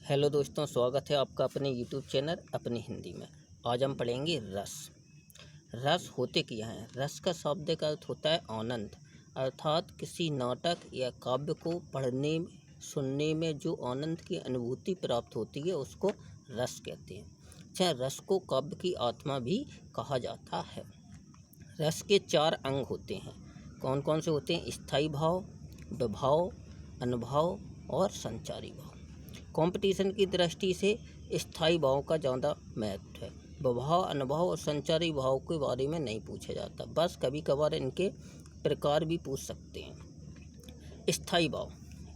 Hello दोस्तों, स्वागत है आपका अपने यूट्यूब चैनल अपनी हिंदी में। आज हम पढ़ेंगे रस। रस होते क्या हैं? रस का शाब्दिक अर्थ होता है आनंद, अर्थात किसी नाटक या काव्य को पढ़ने सुनने में जो आनंद की अनुभूति प्राप्त होती है उसको रस कहते हैं। अच्छा, रस को काव्य की आत्मा भी कहा जाता है। रस के 4 अंग होते हैं। कौन कौन से होते हैं? स्थायी भाव, विभाव, अनुभाव और संचारी भाव। कंपटीशन की दृष्टि से स्थायी भाव का ज़्यादा महत्व है। विभाव, अनुभव और संचारी भाव के बारे में नहीं पूछा जाता, बस कभी कभार इनके प्रकार भी पूछ सकते हैं। स्थायी भाव।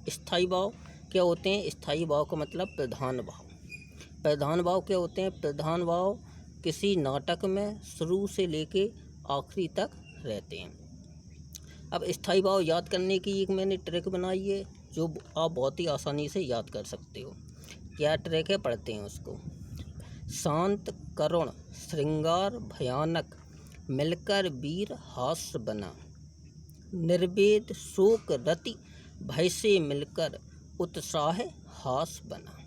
स्थायी भाव क्या होते हैं? स्थायी भाव का मतलब प्रधान भाव। प्रधान भाव क्या होते हैं? प्रधान भाव किसी नाटक में शुरू से लेके आखिरी तक रहते हैं। अब स्थायी भाव याद करने की एक मैंने ट्रिक बनाई है जो आप बहुत ही आसानी से याद कर सकते हो। क्या ट्रिक है? पढ़ते हैं उसको। शांत करुण श्रृंगार भयानक, मिलकर वीर हास्य बना, निर्वेद शोक रति भय से मिलकर उत्साह हास बना,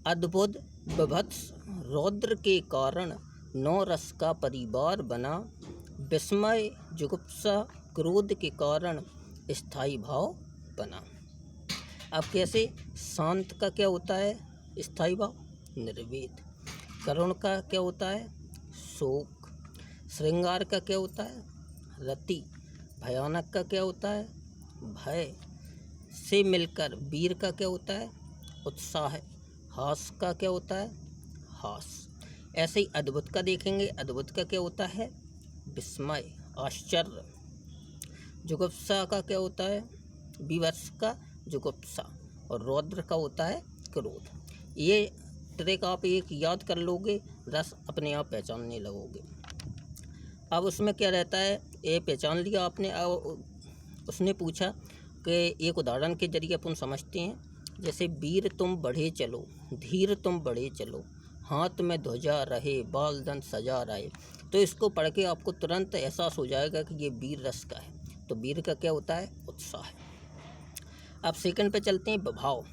अद्भुत विभत्स रौद्र के कारण नौ रस का परिवार बना, विस्मय जुगुप्सा क्रोध के कारण स्थायी भाव बना। अब कैसे? शांत का क्या होता है? स्थायी भाव निर्वेद। करुण का क्या होता है? शोक। श्रृंगार का क्या होता है? रति। भयानक का क्या होता है? भय। से मिलकर वीर का क्या होता है? उत्साह। हास का क्या होता है? हास। ऐसे ही अद्भुत का देखेंगे। अद्भुत का क्या होता है? विस्मय, आश्चर्य। जुगुप्सा का क्या होता है? विवश का जुगुप्सा। और रौद्र का होता है क्रोध। ये ट्रिक आप एक याद कर लोगे, रस अपने आप पहचानने लगोगे। अब उसमें क्या रहता है? ये पहचान लिया आपने। अब उसने पूछा कि एक उदाहरण के जरिए अपन समझते हैं। जैसे वीर तुम बढ़े चलो, धीर तुम बढ़े चलो, हाथ में ध्वजा रहे, बाल दंत सजा रहे। तो इसको पढ़ के आपको तुरंत एहसास हो जाएगा कि ये वीर रस का है। तो वीर का क्या होता है? उत्साह। अब सेकंड पे चलते हैं, विभाव।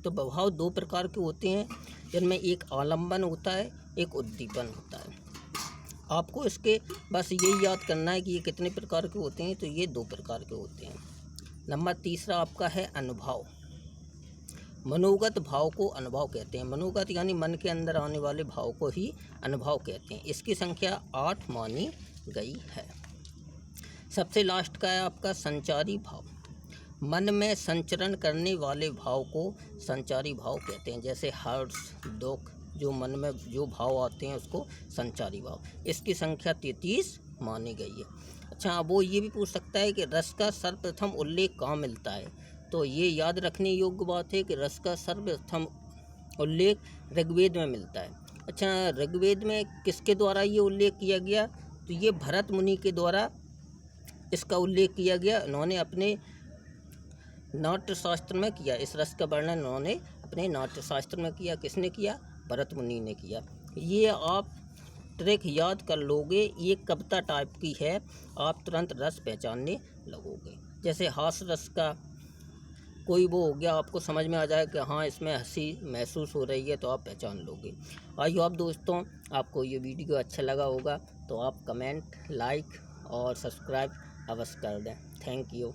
तो विभाव 2 प्रकार के होते हैं, जिनमें एक आलम्बन होता है, एक उद्दीपन होता है। आपको इसके बस यही याद करना है कि ये कितने प्रकार के होते हैं। तो ये 2 प्रकार के होते हैं। नंबर तीसरा आपका है अनुभाव। मनोगत भाव को अनुभाव कहते हैं। मनोगत यानी मन के अंदर आने वाले भाव को ही अनुभाव कहते हैं। इसकी संख्या 8 मानी गई है। सबसे लास्ट का है आपका संचारी भाव। मन में संचरण करने वाले भाव को संचारी भाव कहते हैं। जैसे हर्ष, दुख, जो मन में जो भाव आते हैं उसको संचारी भाव। इसकी संख्या 33 मानी गई है। अच्छा, अब वो ये भी पूछ सकता है कि रस का सर्वप्रथम उल्लेख कहाँ मिलता है? तो ये याद रखने योग्य बात है कि रस का सर्वप्रथम उल्लेख ऋग्वेद में मिलता है। अच्छा, ऋग्वेद में किसके द्वारा ये उल्लेख किया गया? तो ये भरत मुनि के द्वारा इसका उल्लेख किया गया। उन्होंने अपने नाट्य शास्त्र में किया। इस रस का वर्णन उन्होंने अपने नाट्य शास्त्र में किया। किसने किया? भरत मुनि ने किया। ये आप ट्रिक याद कर लोगे, ये कविता टाइप की है, आप तुरंत रस पहचानने लगोगे। जैसे हास रस का कोई वो हो गया, आपको समझ में आ जाए कि हाँ इसमें हंसी महसूस हो रही है, तो आप पहचान लोगे। आई होप दोस्तों आपको ये वीडियो अच्छा लगा होगा, तो आप कमेंट, लाइक और सब्सक्राइब अवश्य कर दें। Thank you.